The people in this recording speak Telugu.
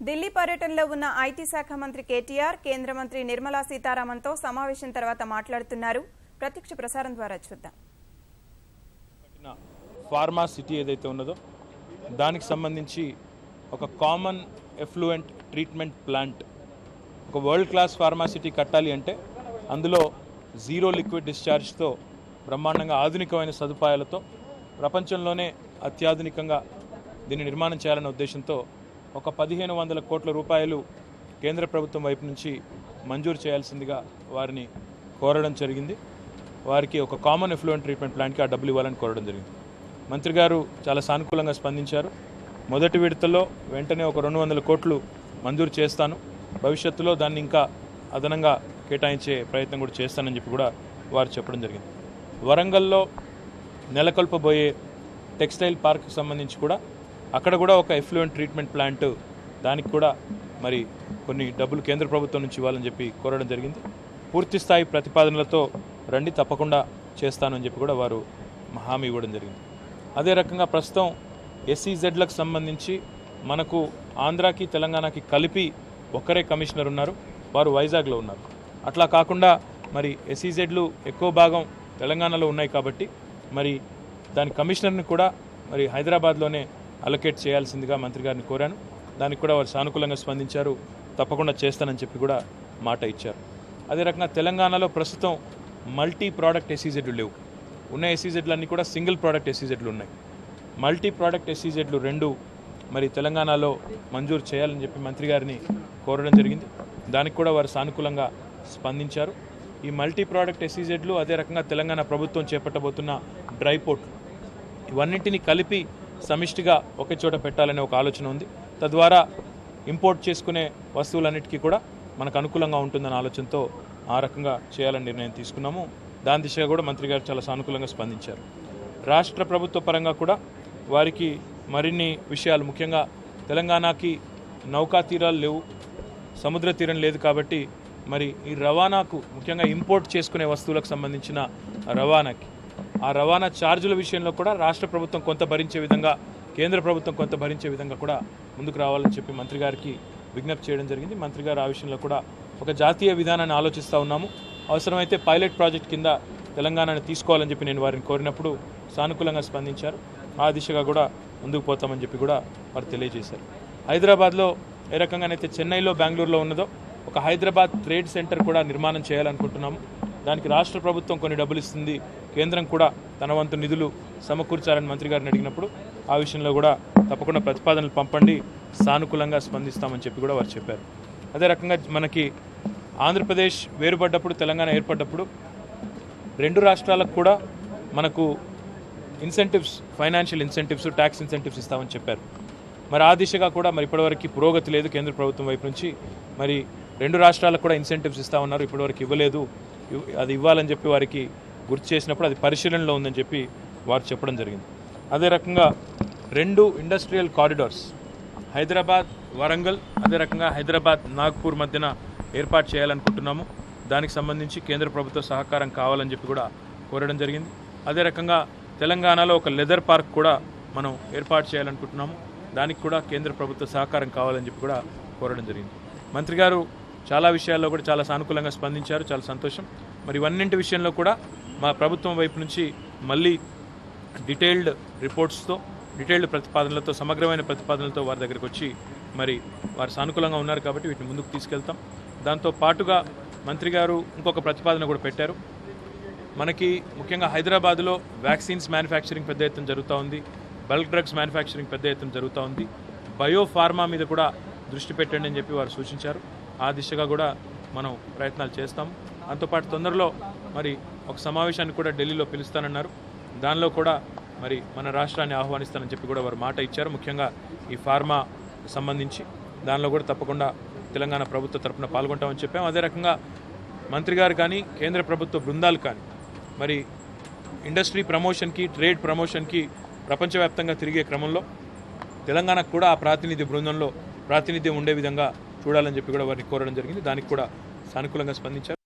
ఢిల్లీ పర్యటనలో ఉన్న ఐటీ శాఖ మంత్రి కేటీఆర్ కేంద్ర మంత్రి నిర్మలా సీతారామన్తో సమావేశం తర్వాత మాట్లాడుతున్నారు. ప్రత్యక్ష ప్రసారం ద్వారా చూద్దాం. ఫార్మా సిటీ ఏదైతే ఉన్నదో దానికి సంబంధించి ఒక కామన్ ఎఫ్లూయెంట్ ట్రీట్మెంట్ ప్లాంట్, ఒక వరల్డ్ క్లాస్ ఫార్మా సిటీ కట్టాలి అంటే అందులో జీరో లిక్విడ్ డిశ్చార్జ్తో బ్రహ్మాండంగా ఆధునికమైన సదుపాయాలతో ప్రపంచంలోనే అత్యాధునికంగా దీన్ని నిర్మాణం చేయాలనే ఉద్దేశంతో ఒక 1500 కోట్ల రూపాయలు కేంద్ర ప్రభుత్వం వైపు నుంచి మంజూరు చేయాల్సిందిగా వారిని కోరడం జరిగింది. వారికి ఒక కామన్ ఎఫ్లూయెంట్ ట్రీట్మెంట్ ప్లాంట్కి ఆ డబ్బులు ఇవ్వాలని కోరడం జరిగింది. మంత్రి గారు చాలా సానుకూలంగా స్పందించారు. మొదటి విడతలో వెంటనే ఒక 200 కోట్లు మంజూరు చేస్తాను, భవిష్యత్తులో దాన్ని ఇంకా అదనంగా కేటాయించే ప్రయత్నం కూడా చేస్తానని చెప్పి కూడా వారు చెప్పడం జరిగింది. వరంగల్లో నెలకొల్పబోయే టెక్స్టైల్ పార్క్కి సంబంధించి కూడా అక్కడ కూడా ఒక ఎఫ్లూయెంట్ ట్రీట్మెంట్ ప్లాంట్, దానికి కూడా మరి కొన్ని డబ్బులు కేంద్ర ప్రభుత్వం నుంచి ఇవ్వాలని చెప్పి కోరడం జరిగింది. పూర్తి స్థాయి ప్రతిపాదనలతో రండి, తప్పకుండా చేస్తానని చెప్పి కూడా వారు హామీ ఇవ్వడం జరిగింది. అదే రకంగా ప్రస్తుతం ఎస్ఈజెడ్లకు సంబంధించి మనకు ఆంధ్రాకి తెలంగాణకి కలిపి ఒక్కరే కమిషనర్ ఉన్నారు, వారు వైజాగ్లో ఉన్నారు. అట్లా కాకుండా మరి ఎస్ఈజెడ్లు ఎక్కువ భాగం తెలంగాణలో ఉన్నాయి కాబట్టి మరి దాని కమిషనర్ని కూడా మరి హైదరాబాద్లోనే అలొకేట్ చేయాల్సిందిగా మంత్రి గారిని కోరాను. దానికి కూడా వారు సానుకూలంగా స్పందించారు, తప్పకుండా చేస్తానని చెప్పి కూడా మాట ఇచ్చారు. అదే రకంగా తెలంగాణలో ప్రస్తుతం మల్టీ ప్రోడక్ట్ ఎస్ఈజెడ్లు లేవు. ఉన్న ఎస్ఈజెడ్లన్నీ కూడా సింగిల్ ప్రోడక్ట్ ఎస్ఈజెడ్లు ఉన్నాయి. మల్టీ ప్రోడక్ట్ ఎస్ఈజెడ్లు 2 మరి తెలంగాణలో మంజూరు చేయాలని చెప్పి మంత్రి గారిని కోరడం జరిగింది. దానికి కూడా వారు సానుకూలంగా స్పందించారు. ఈ మల్టీ ప్రోడక్ట్ ఎస్ఈజెడ్లు, అదే రకంగా తెలంగాణ ప్రభుత్వం చేపట్టబోతున్న డ్రై పోర్ట్లు, ఇవన్నింటినీ కలిపి సమిష్టిగా ఒకే చోట పెట్టాలనే ఒక ఆలోచన ఉంది. తద్వారా ఇంపోర్ట్ చేసుకునే వస్తువులన్నిటికీ కూడా మనకు అనుకూలంగా ఉంటుందన్న ఆలోచనతో ఆ రకంగా చేయాలని నిర్ణయం తీసుకున్నాము. దాని దిశగా కూడా మంత్రి గారు చాలా సానుకూలంగా స్పందించారు. రాష్ట్ర ప్రభుత్వ పరంగా కూడా వారికి మరిన్ని విషయాలు, ముఖ్యంగా తెలంగాణకి నౌకా తీరాలు లేవు, సముద్ర తీరం లేదు కాబట్టి మరి ఈ రవాణాకు, ముఖ్యంగా ఇంపోర్ట్ చేసుకునే వస్తువులకు సంబంధించిన రవాణాకి, ఆ రవాణా ఛార్జీల విషయంలో కూడా రాష్ట్ర ప్రభుత్వం కొంత భరించే విధంగా, కేంద్ర ప్రభుత్వం కొంత భరించే విధంగా కూడా ముందుకు రావాలని చెప్పి మంత్రి గారికి విజ్ఞప్తి చేయడం జరిగింది. మంత్రి గారు ఆ విషయంలో కూడా ఒక జాతీయ విధానాన్ని ఆలోచిస్తూ ఉన్నాము. అవసరమైతే పైలట్ ప్రాజెక్ట్ కింద తెలంగాణను తీసుకోవాలని చెప్పి నేను వారిని కోరినప్పుడు సానుకూలంగా స్పందించారు. ఆ దిశగా కూడా ముందుకు పోతామని చెప్పి కూడా వారు తెలియజేశారు. హైదరాబాద్లో ఏ రకంగానైతే చెన్నైలో, బెంగళూరులో ఉన్నదో ఒక హైదరాబాద్ ట్రేడ్ సెంటర్ కూడా నిర్మాణం చేయాలనుకుంటున్నాము. దానికి రాష్ట్ర ప్రభుత్వం కొన్ని డబ్బులు ఇస్తుంది, కేంద్రం కూడా తన వంతు నిధులు సమకూర్చాలని మంత్రి గారిని అడిగినప్పుడు ఆ విషయంలో కూడా తప్పకుండా ప్రతిపాదనలు పంపండి, సానుకూలంగా స్పందిస్తామని చెప్పి కూడా వారు చెప్పారు. అదే రకంగా మనకి ఆంధ్రప్రదేశ్ వేరుపడ్డప్పుడు, తెలంగాణ ఏర్పడ్డప్పుడు 2 రాష్ట్రాలకు కూడా మనకు incentives, financial incentives, tax incentives ఇస్తామని చెప్పారు. మరి ఆ దిశగా కూడా మరి ఇప్పటివరకు పురోగతి లేదు కేంద్ర ప్రభుత్వం వైపు నుంచి. మరి 2 రాష్ట్రాలకు కూడా ఇన్సెంటివ్స్ ఇస్తా ఉన్నారు, ఇప్పటివరకు ఇవ్వలేదు. అది ఇవ్వాలని చెప్పి వారికి గుర్తు చేసినప్పుడు అది పరిశీలనలో ఉందని చెప్పి వారు చెప్పడం జరిగింది. అదే రకంగా 2 ఇండస్ట్రియల్ కారిడార్స్, హైదరాబాద్ వరంగల్, అదే రకంగా హైదరాబాద్ నాగ్పూర్ మధ్యన ఏర్పాటు చేయాలనుకుంటున్నాము. దానికి సంబంధించి కేంద్ర ప్రభుత్వ సహకారం కావాలని చెప్పి కూడా కోరడం జరిగింది. అదే రకంగా తెలంగాణలో ఒక లెదర్ పార్క్ కూడా మనం ఏర్పాటు చేయాలనుకుంటున్నాము. దానికి కూడా కేంద్ర ప్రభుత్వ సహకారం కావాలని చెప్పి కూడా కోరడం జరిగింది. మంత్రి గారు చాలా విషయాల్లో కూడా చాలా సానుకూలంగా స్పందించారు, చాలా సంతోషం. మరి ఇవన్నింటి విషయంలో కూడా మా ప్రభుత్వం వైపు నుంచి మళ్ళీ డీటెయిల్డ్ రిపోర్ట్స్తో, డీటెయిల్డ్ ప్రతిపాదనలతో, సమగ్రమైన ప్రతిపాదనలతో వారి దగ్గరికి వచ్చి మరి వారు సానుకూలంగా ఉన్నారు కాబట్టి వీటిని ముందుకు తీసుకెళ్తాం. దాంతో పాటుగా మంత్రి గారు ఇంకొక ప్రతిపాదన కూడా పెట్టారు. మనకి ముఖ్యంగా హైదరాబాద్లో వ్యాక్సిన్స్ మ్యానుఫ్యాక్చరింగ్ పెద్ద ఎత్తున జరుగుతూ ఉంది, బల్క్ డ్రగ్స్ మ్యానుఫ్యాక్చరింగ్ పెద్ద ఎత్తున జరుగుతూ ఉంది, బయోఫార్మా మీద కూడా దృష్టి పెట్టండి అని చెప్పి వారు సూచించారు. ఆ దిశగా కూడా మనం ప్రయత్నాలు చేస్తాము. దాంతోపాటు తొందరలో మరి ఒక సమావేశాన్ని కూడా ఢిల్లీలో పిలుస్తానన్నారు. దానిలో కూడా మరి మన రాష్ట్రాన్ని ఆహ్వానిస్తానని చెప్పి కూడా వారు మాట ఇచ్చారు. ముఖ్యంగా ఈ ఫార్మా సంబంధించి దానిలో కూడా తప్పకుండా తెలంగాణ ప్రభుత్వ తరఫున పాల్గొంటామని చెప్పాము. అదే రకంగా మంత్రి గారు కానీ, కేంద్ర ప్రభుత్వ బృందాలు కానీ మరి ఇండస్ట్రీ ప్రమోషన్కి, ట్రేడ్ ప్రమోషన్కి ప్రపంచవ్యాప్తంగా తిరిగే క్రమంలో తెలంగాణకు కూడా ఆ ప్రాతినిధ్య బృందంలో ప్రాతినిధ్యం ఉండే విధంగా చూడాలని చెప్పి కూడా వారిని కోరడం జరిగింది. దానికి కూడా సానుకూలంగా స్పందించారు.